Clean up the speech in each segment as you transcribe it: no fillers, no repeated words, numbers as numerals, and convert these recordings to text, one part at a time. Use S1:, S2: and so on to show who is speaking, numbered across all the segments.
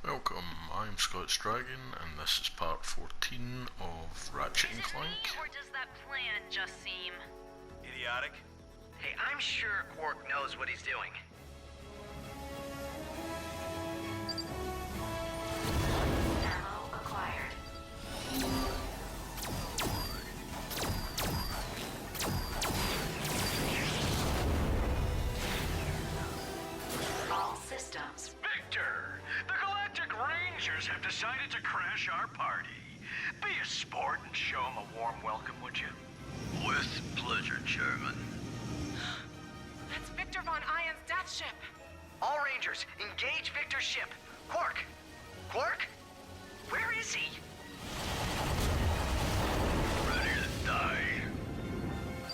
S1: Welcome, I'm Scott's Dragon, and this is part 14 of Ratchet and Clank.
S2: Is it me, or does that plan just seem
S3: idiotic?
S4: Hey, I'm sure Quark knows what he's doing.
S2: ammo acquired? All systems.
S3: Victor! The Galactic Rangers have decided to crash our party. Be a sport and show them a warm welcome, would you? With pleasure, Chairman.
S5: That's Victor Von Ion's death ship.
S4: All Rangers, engage Victor's ship. Quark! Quark? Where is he?
S3: Ready to die.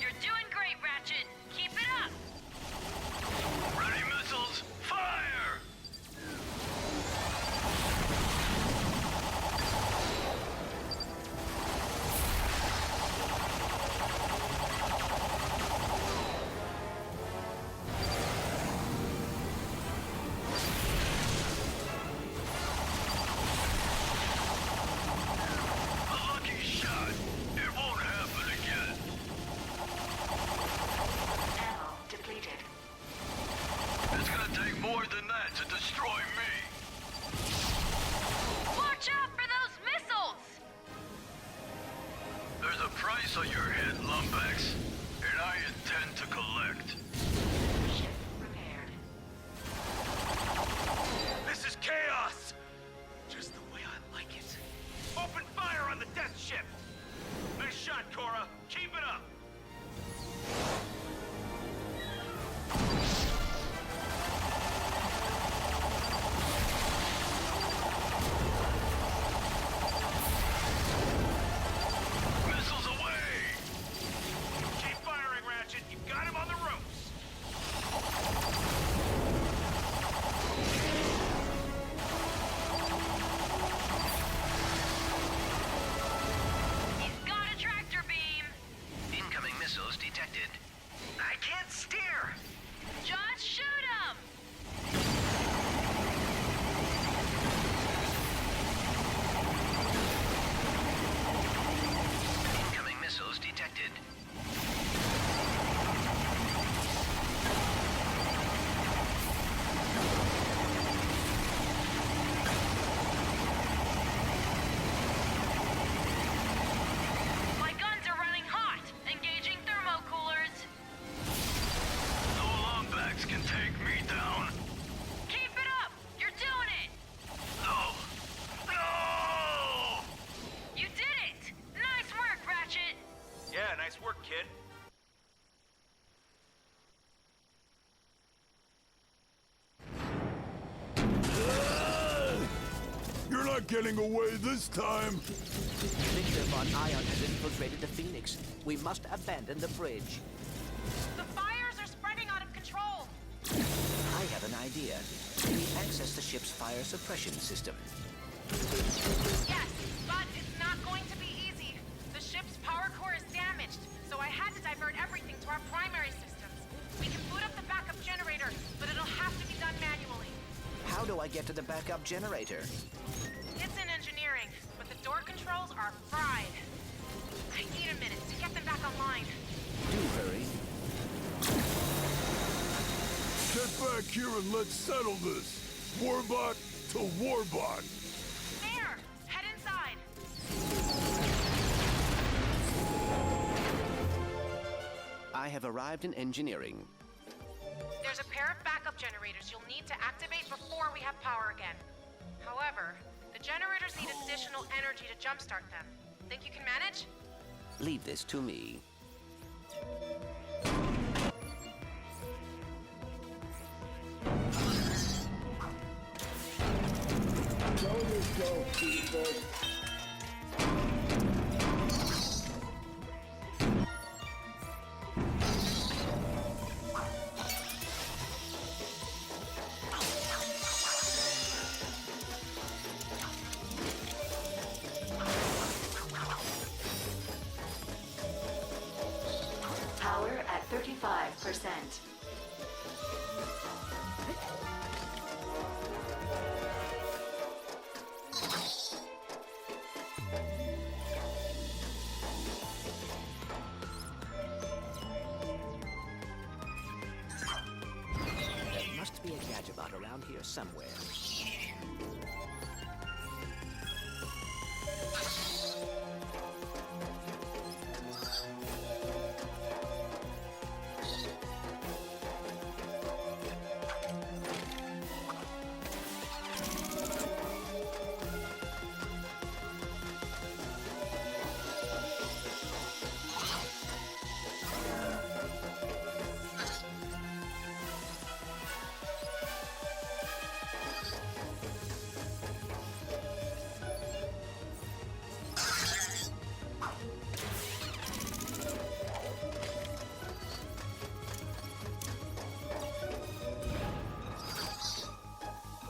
S2: You're doing great, Ratchet. Keep it up.
S3: Ready missiles, fire! A lucky shot. It won't happen again.
S2: Ammo depleted.
S3: It's gonna take more than that to destroy me.
S2: Watch out for those missiles!
S3: There's a price on your head, Lumbex, and I intend to collect.
S2: Ship repaired.
S3: This is chaos! Just the way I like it. Open fire on the death ship! Nice shot, Cora. Keep it up! Missiles away! Keep firing, Ratchet. You've got him on the ropes.
S2: He's got a tractor beam.
S4: Incoming missiles detected. I can't steer!
S2: Just shoot him.
S4: Incoming missiles detected.
S2: My guns are running hot. Engaging thermocoolers.
S3: No Lombax can take me down.
S2: Keep it up. You're doing it.
S3: No! No!
S2: You did it. Nice work, Ratchet.
S3: Yeah, nice work, kid.
S6: You're not getting away this time!
S7: Victor Von Ion has infiltrated the Phoenix. We must abandon the bridge.
S5: The fires are spreading out of control.
S7: I have an idea. Can we access the ship's fire suppression system?
S5: Yes, but it's not going to be easy. The ship's power core is damaged, so I had to divert everything to our primary systems. We can boot up the backup generator, but it'll have to be done manually.
S7: How do I get to the backup generator?
S5: It's in engineering, but the door controls are fried. I need a minute to get them back online.
S7: Do hurry.
S6: Get back here and let's settle this! Warbot to Warbot!
S5: There! Head inside!
S7: I have arrived in engineering.
S5: There's a pair of backup generators you'll need to activate before we have power again. However, the generators need additional energy to jumpstart them. Think you can manage?
S7: Leave this to me.
S2: Power at 35%.
S7: somewhere.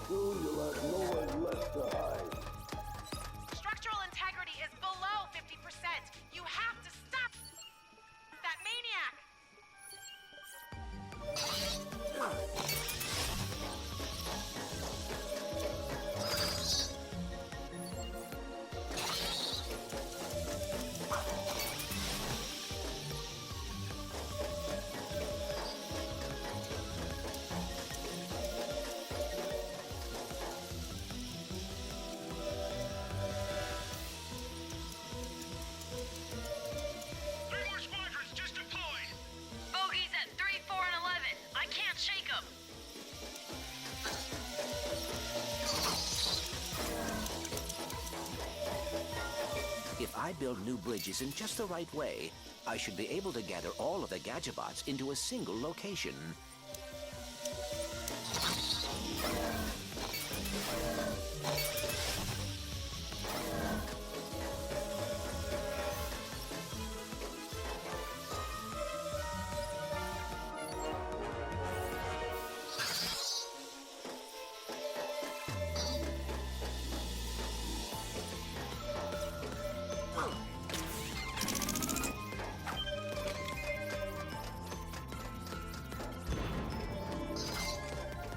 S6: Soon you'll have nowhere left to hide.
S5: Structural integrity is below 50%. You have to stop that maniac!
S3: Three more squadrons just deployed.
S2: Bogeys at 3, 4, and 11. I can't shake them.
S7: If I build new bridges in just the right way, I should be able to gather all of the Gadgebots into a single location.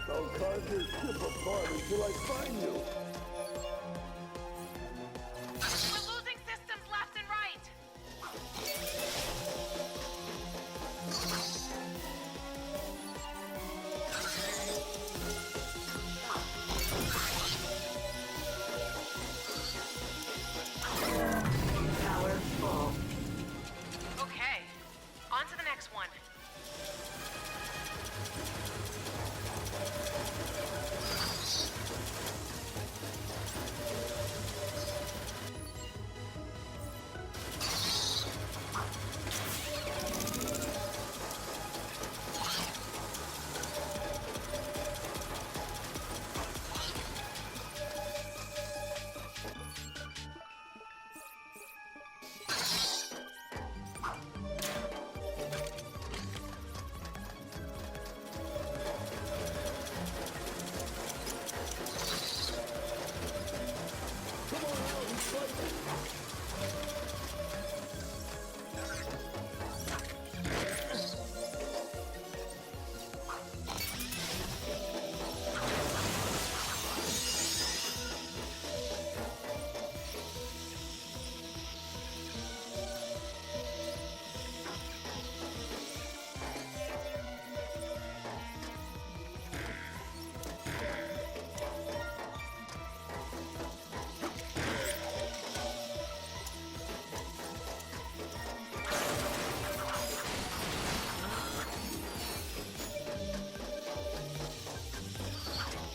S6: I'll carve your ship apart until I find you.
S5: We're losing systems left and right!
S8: Power full.
S5: Okay, on to the next one.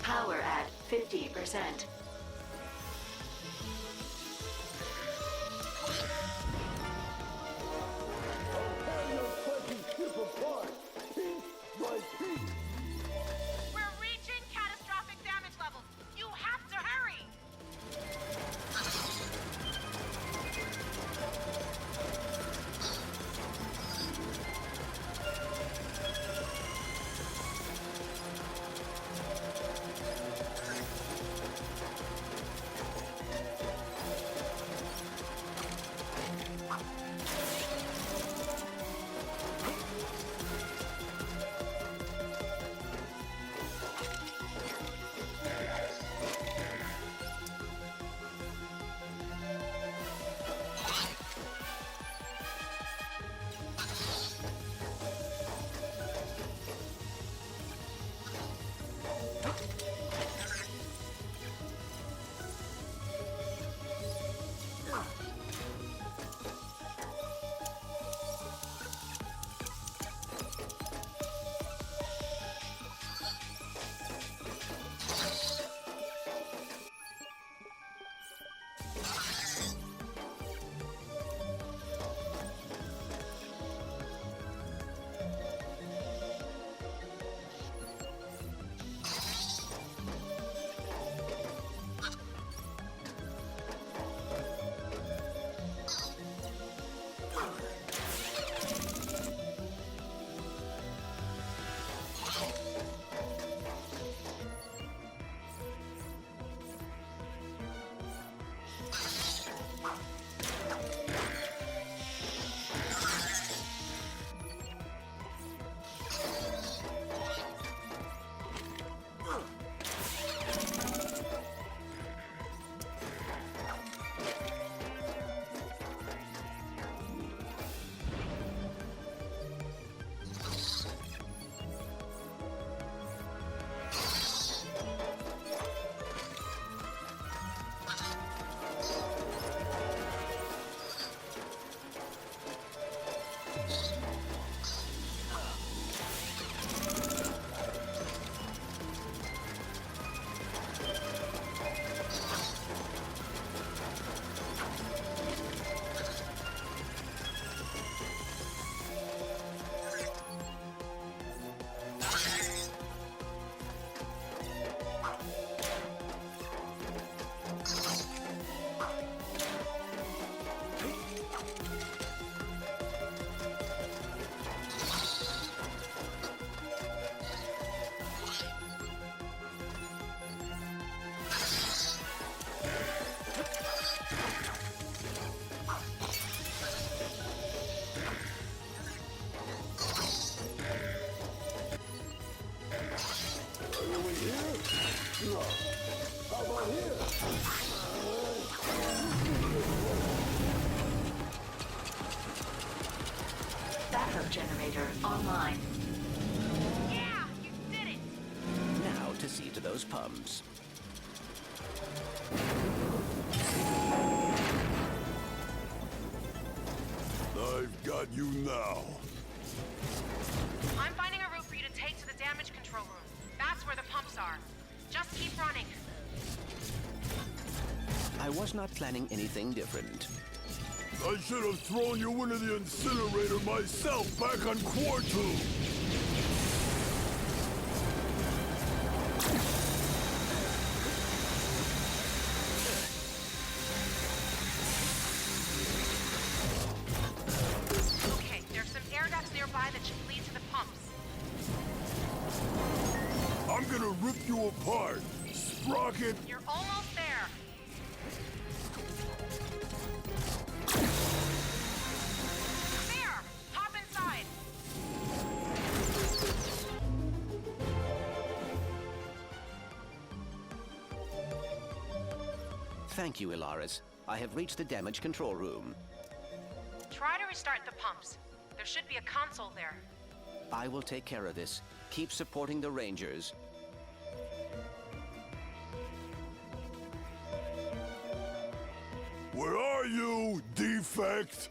S8: Power at 50%.
S6: Tear your fucking ship apart, piece by piece.
S5: We're reaching catastrophic damage levels. You have to hurry!
S8: Backup generator online.
S5: Yeah, you did it!
S7: Now to see to those pumps.
S6: I've got you now.
S5: I'm finding a route for you to take to the damage control room. That's where the pumps are. Just keep running.
S7: I was not planning anything different.
S6: I should have thrown you into the incinerator myself back on Quartu.
S5: Okay, there's some air ducts nearby that should lead to the pumps.
S6: I'm gonna rip you apart, Sprocket.
S5: You're almost there. There! Hop inside.
S7: Thank you, Ilaris. I have reached the damage control room.
S5: Try to restart the pumps. There should be a console there.
S7: I will take care of this. Keep supporting the Rangers.
S6: Where are you, Defect?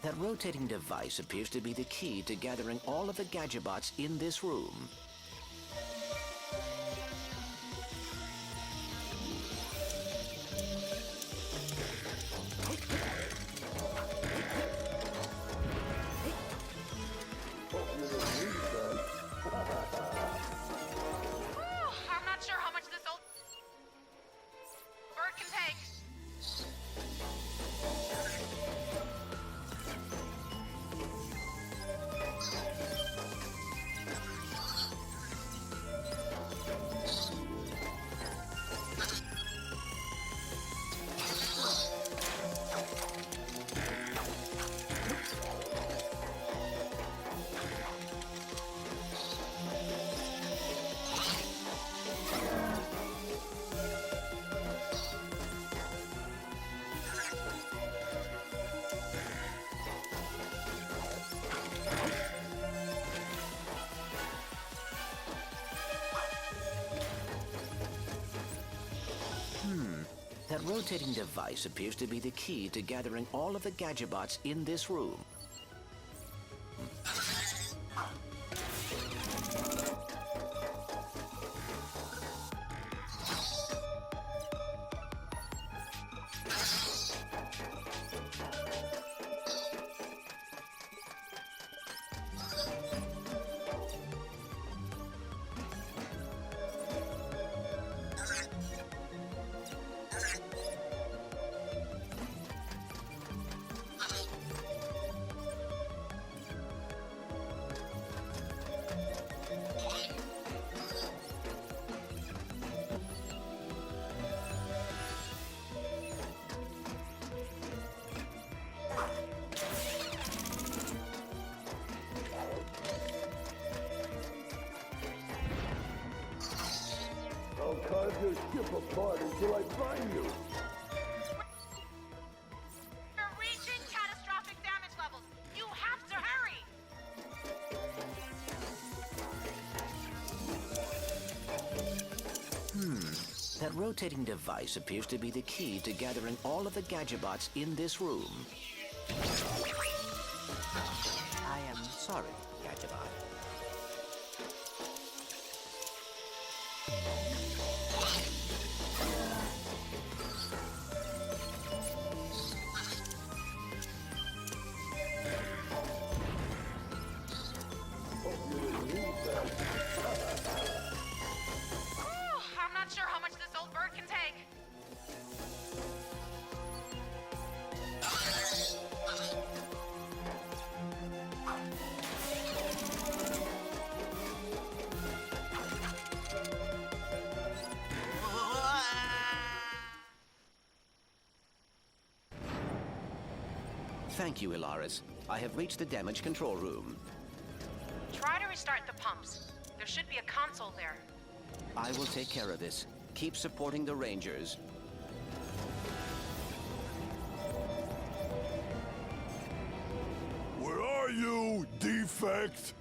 S7: That rotating device appears to be the key to gathering all of the Gadgetobots in this room.
S5: Whew, I'm not sure how much this old bird can take.
S7: That rotating device appears to be the key to gathering all of the Gadgetobots in this room.
S6: I'll carve your ship apart until I find you.
S5: We're reaching catastrophic damage levels. You have to hurry.
S7: That rotating device appears to be the key to gathering all of the Gadgetobots in this room. I am sorry, Gadgetbot.
S5: Whew, I'm not sure how much this old bird can take.
S7: Thank you, Ilaris. I have reached the damage control room.
S5: Try to restart the pumps. There should be a console there.
S7: I will take care of this. Keep supporting the Rangers.
S6: Where are you, defect?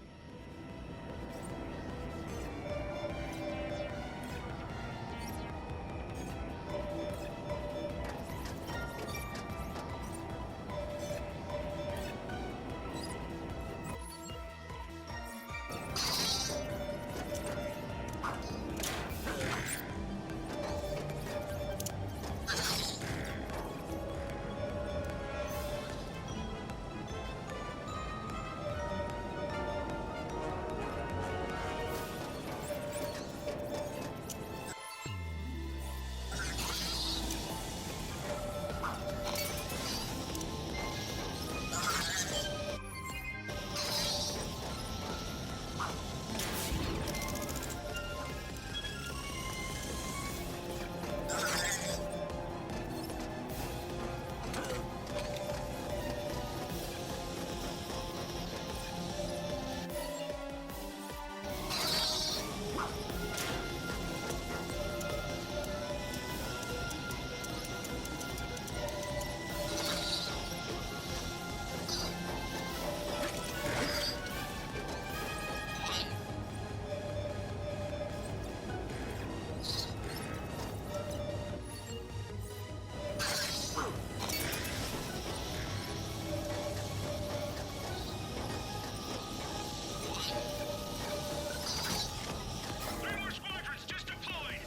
S3: Three more squadrons just deployed.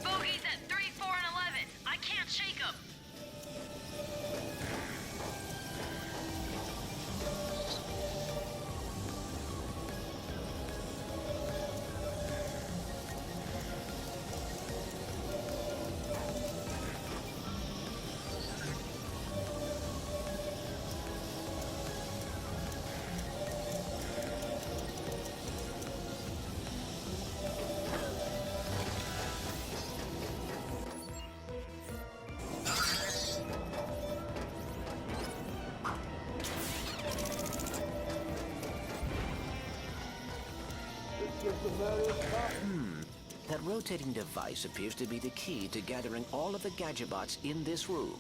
S2: Bogeys at 3, 4, and 11. I can't shake them.
S7: That rotating device appears to be the key to gathering all of the Gadgetobots in this room.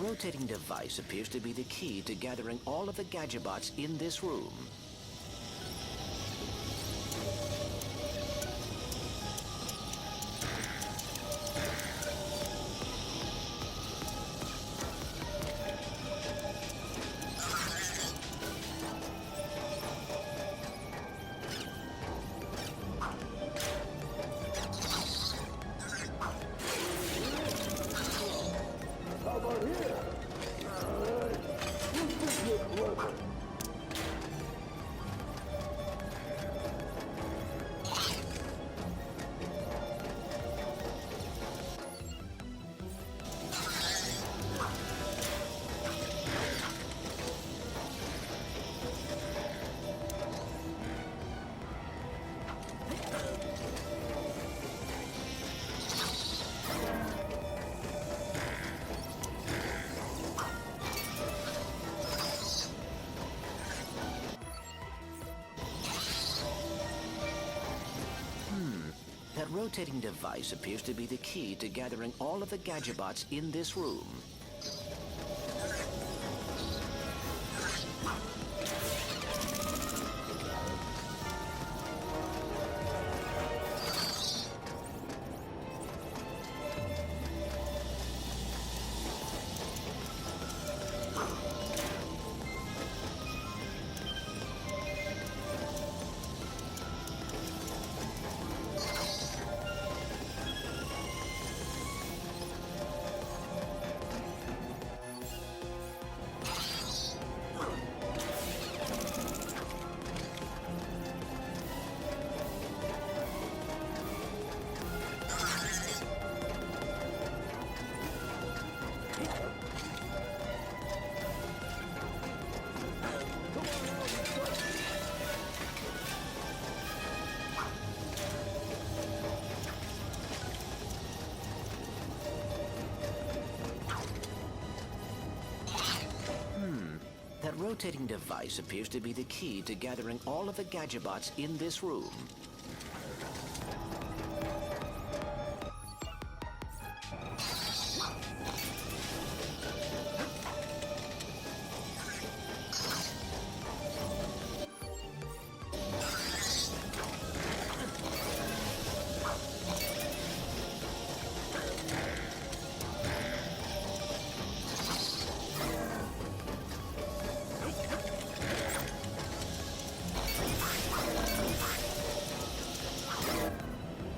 S7: rotating device appears to be the key to gathering all of the Gadgebots in this room. That rotating device appears to be the key to gathering all of the Gadgebots in this room. That rotating device appears to be the key to gathering all of the Gadgebots in this room.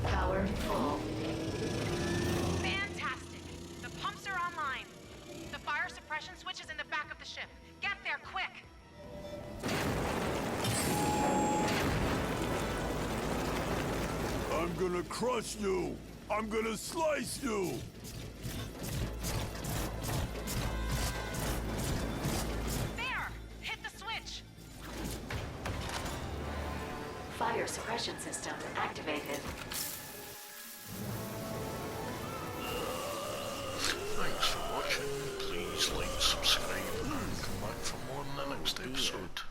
S8: Power full.
S5: Fantastic! The pumps are online. The fire suppression switch is in the back of the ship. Get there, quick!
S6: I'm gonna crush you! I'm gonna slice you!
S5: There! Hit the switch!
S8: Fire suppression system activated.
S1: Thanks for watching. Please like, subscribe, and come back for more in the next episode.